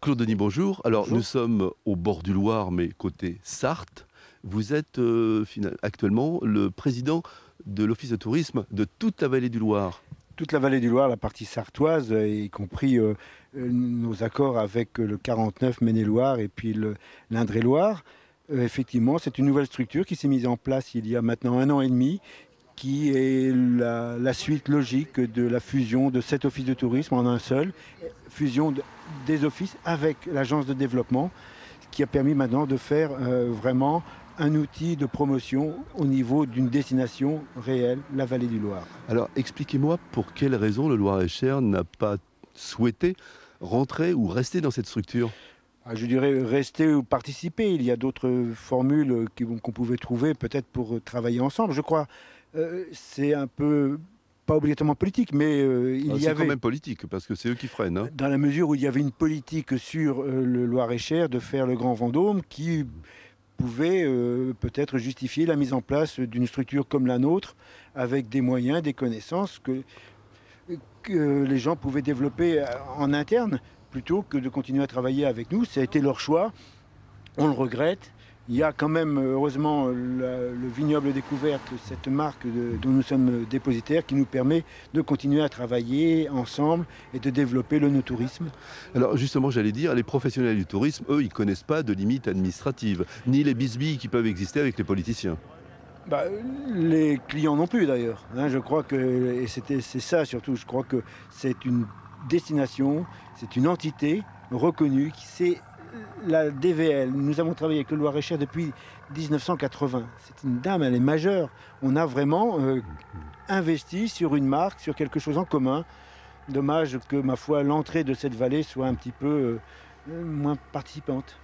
Claude Denis, bonjour. Alors, Bonjour. nous sommes au bord du Loir, mais côté Sarthe. Vous êtes actuellement le président de l'Office de tourisme de toute la vallée du Loir. Toute la vallée du Loir, la partie sartoise, y compris nos accords avec le 49 Maine-et-Loire et puis l'Indre-et-Loire. Effectivement, c'est une nouvelle structure qui s'est mise en place il y a maintenant 1 an et demi, qui est la suite logique de la fusion de 7 offices de tourisme en un seul, fusion des offices avec l'agence de développement, ce qui a permis maintenant de faire vraiment un outil de promotion au niveau d'une destination réelle, la vallée du Loir. Alors, expliquez-moi pour quelle raison le Loir-et-Cher n'a pas souhaité rentrer ou rester dans cette structure. Je dirais rester ou participer. Il y a d'autres formules qu'on pouvait trouver peut-être pour travailler ensemble. Je crois c'est un peu, pas obligatoirement politique, mais il y C'est quand avait, même politique, parce que c'est eux qui freinent, hein. dans la mesure où il y avait une politique sur le Loir-et-Cher de faire le Grand Vendôme qui pouvait peut-être justifier la mise en place d'une structure comme la nôtre, avec des moyens, des connaissances que les gens pouvaient développer en interne, plutôt que de continuer à travailler avec nous. Ça a été leur choix, on le regrette. Il y a quand même, heureusement, le vignoble découverte, cette marque dont nous sommes dépositaires, qui nous permet de continuer à travailler ensemble et de développer le no-tourisme. Alors, justement, j'allais dire, les professionnels du tourisme, eux, ils connaissent pas de limites administratives, ni les bisbilles qui peuvent exister avec les politiciens. Les clients non plus d'ailleurs, hein. Je crois que, et c'est ça surtout, je crois que c'est une destination, c'est une entité reconnue, c'est la DVL. Nous avons travaillé avec le Loir-et-Cher depuis 1980. C'est une dame, elle est majeure. On a vraiment investi sur une marque, sur quelque chose en commun. Dommage que, ma foi, l'entrée de cette vallée soit un petit peu moins participante.